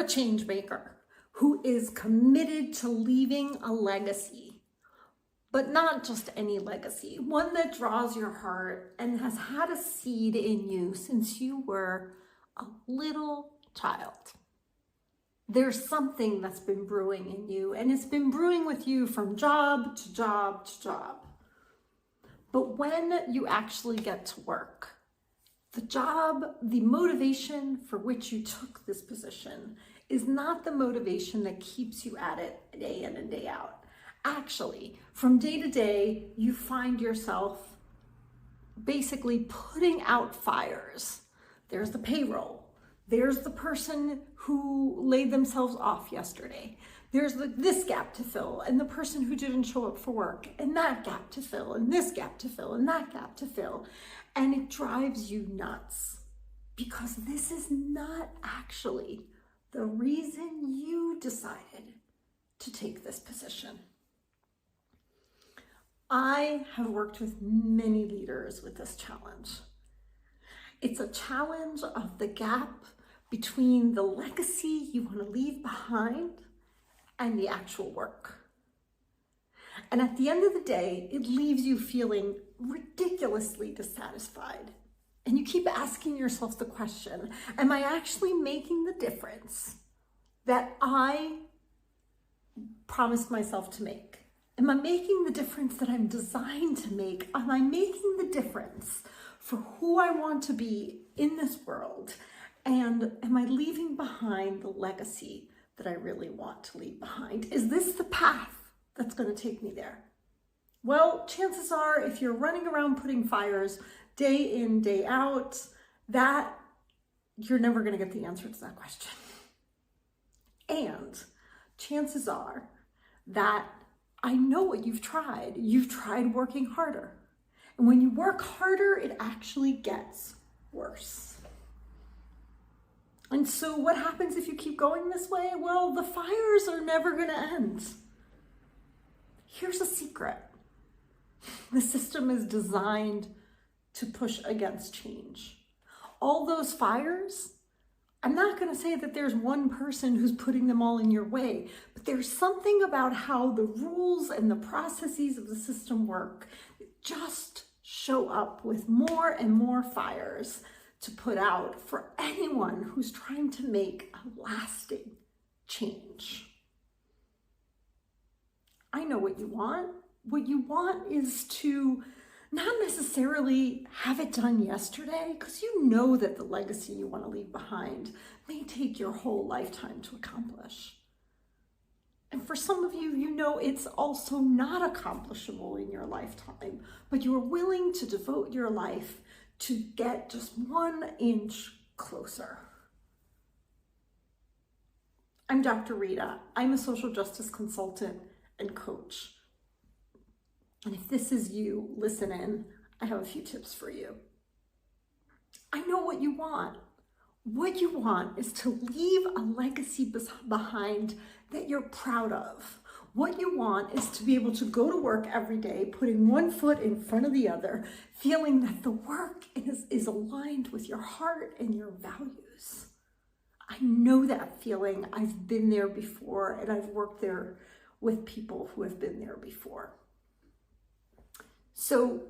a change maker who is committed to leaving a legacy, but not just any legacy, one that draws your heart and has had a seed in you since you were a little child. There's something that's been brewing in you, and it's been brewing with you from job to job to job. But when you actually get to work, the job, the motivation for which you took this position is not the motivation that keeps you at it day in and day out. Actually, from day to day, you find yourself basically putting out fires. There's the payroll. There's the person who laid themselves off yesterday. There's this gap to fill, and the person who didn't show up for work, and that gap to fill, and this gap to fill, and that gap to fill. And it drives you nuts because this is not actually the reason you decided to take this position. I have worked with many leaders with this challenge. It's a challenge of the gap between the legacy you want to leave behind and the actual work. And at the end of the day, it leaves you feeling ridiculously dissatisfied. And you keep asking yourself the question, am I actually making the difference that I promised myself to make? Am I making the difference that I'm designed to make? Am I making the difference for who I want to be in this world? And am I leaving behind the legacy that I really want to leave behind? Is this the path that's going to take me there? Well, chances are if you're running around putting fires day in, day out, that you're never going to get the answer to that question. And chances are that I know what you've tried. You've tried working harder. And when you work harder, it actually gets worse. And so what happens if you keep going this way? Well, the fires are never going to end. Here's a secret. The system is designed to push against change. All those fires, I'm not going to say that there's one person who's putting them all in your way, but there's something about how the rules and the processes of the system work that just show up with more and more fires to put out for anyone who's trying to make a lasting change. I know what you want. What you want is to not necessarily have it done yesterday, because you know that the legacy you want to leave behind may take your whole lifetime to accomplish. And for some of you, you know it's also not accomplishable in your lifetime, but you are willing to devote your life to get just 1 inch closer. I'm Dr. Rita. I'm a social justice consultant and coach. And if this is you, listen in. I have a few tips for you. I know what you want. What you want is to leave a legacy behind that you're proud of. What you want is to be able to go to work every day, putting one foot in front of the other, feeling that the work is aligned with your heart and your values. I know that feeling. I've been there before, and I've worked there with people who have been there before. So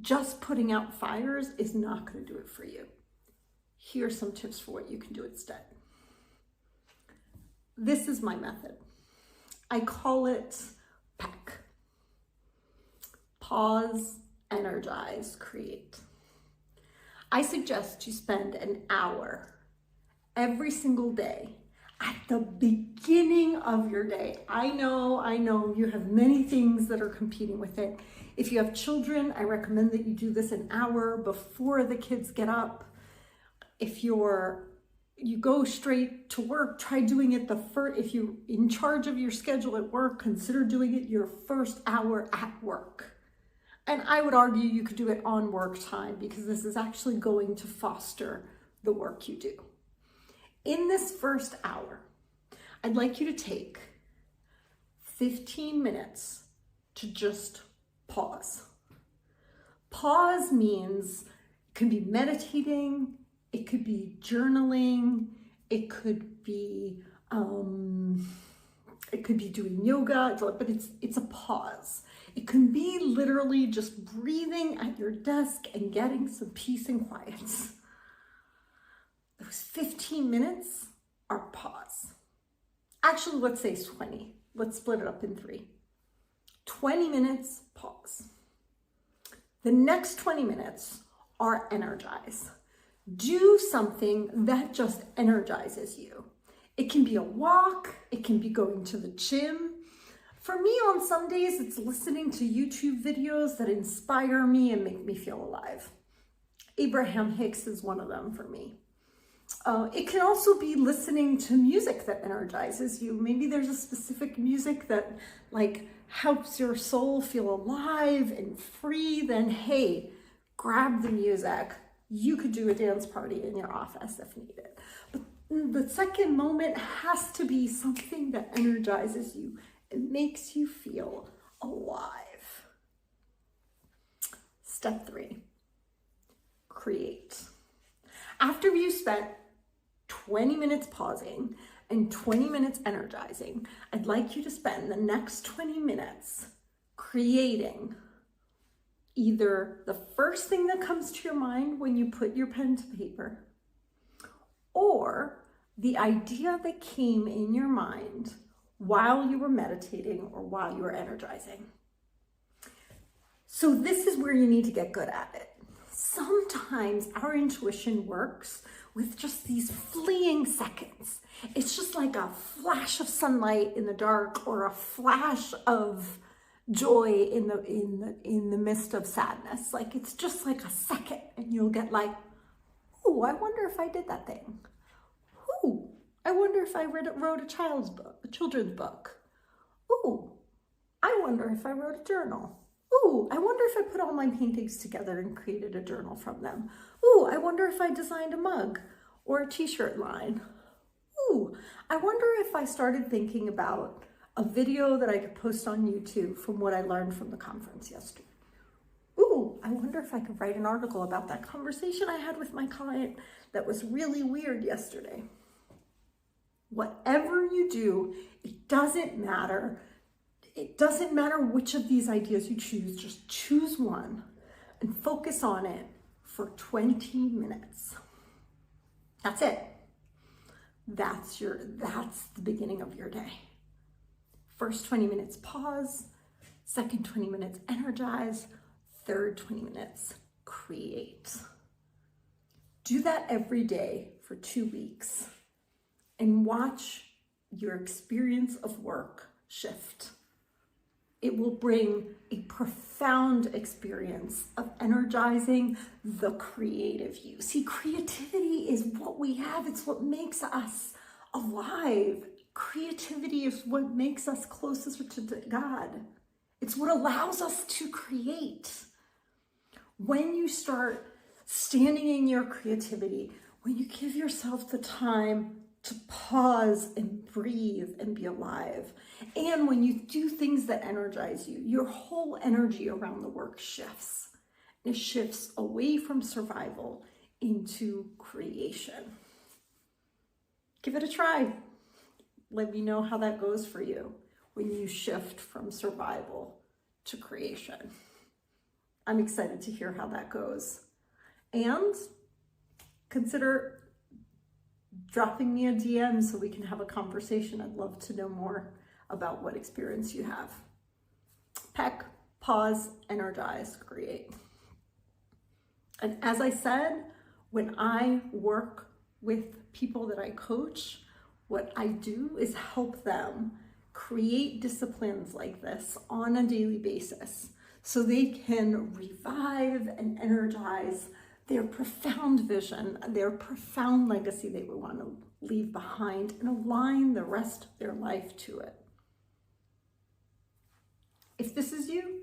just putting out fires is not going to do it for you. Here are some tips for what you can do instead. This is my method. I call it PEC. Pause, energize, create. I suggest you spend an hour every single day at the beginning of your day. I know you have many things that are competing with it. If you have children, I recommend that you do this an hour before the kids get up. If you go straight to work, try doing it if you're in charge of your schedule at work, consider doing it your first hour at work. And I would argue you could do it on work time, because this is actually going to foster the work you do. In this first hour, I'd like you to take 15 minutes to just pause. Pause means it can be meditating, it could be journaling, It could be doing yoga, but it's a pause. It can be literally just breathing at your desk and getting some peace and quiet. Those 15 minutes are pause. Actually, let's say 20. Let's split it up in 3. 20 minutes, pause. The next 20 minutes are energize. Do something that just energizes you. It can be a walk. It can be going to the gym. For me, on some days, it's listening to YouTube videos that inspire me and make me feel alive. Abraham Hicks is one of them for me. It can also be listening to music that energizes you. Maybe there's a specific music that like helps your soul feel alive and free. Then hey, grab the music. You could do a dance party in your office if needed. But the second moment has to be something that energizes you. It makes you feel alive. Step 3, create. After you spent 20 minutes pausing and 20 minutes energizing, I'd like you to spend the next 20 minutes creating either the first thing that comes to your mind when you put your pen to paper, or the idea that came in your mind while you were meditating or while you were energizing. So this is where you need to get good at it. Sometimes our intuition works with just these fleeting seconds. It's just like a flash of sunlight in the dark or a flash of joy in the midst of sadness. Like it's just like a second and you'll get like, oh, I wonder if I did that thing. Ooh, I wonder if I wrote a children's book. Ooh, I wonder if I wrote a journal. Ooh, I wonder if I put all my paintings together and created a journal from them. Ooh, I wonder if I designed a mug or a t-shirt line. Ooh, I wonder if I started thinking about a video that I could post on YouTube from what I learned from the conference yesterday. Ooh, I wonder if I could write an article about that conversation I had with my client that was really weird yesterday. Whatever you do, it doesn't matter. It doesn't matter which of these ideas you choose, just choose one and focus on it for 20 minutes. That's it. That's the beginning of your day. First 20 minutes, pause. Second 20 minutes, energize. Third 20 minutes, create. Do that every day for 2 weeks and watch your experience of work shift. It will bring a profound experience of energizing the creative you. See, creativity is what we have. It's what makes us alive. Creativity is what makes us closer to God. It's what allows us to create. When you start standing in your creativity, when you give yourself the time to pause and breathe and be alive. And when you do things that energize you, your whole energy around the work shifts. It shifts away from survival into creation. Give it a try. Let me know how that goes for you when you shift from survival to creation. I'm excited to hear how that goes. And consider dropping me a DM so we can have a conversation. I'd love to know more about what experience you have. Peck, pause, energize, create. And as I said, when I work with people that I coach, what I do is help them create disciplines like this on a daily basis so they can revive and energize their profound vision, their profound legacy they would want to leave behind and align the rest of their life to it. If this is you,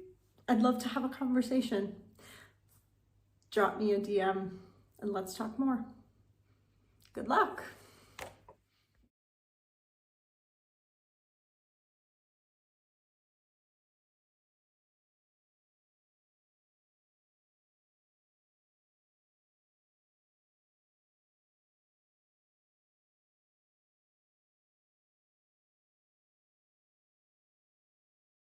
I'd love to have a conversation. Drop me a DM and let's talk more. Good luck.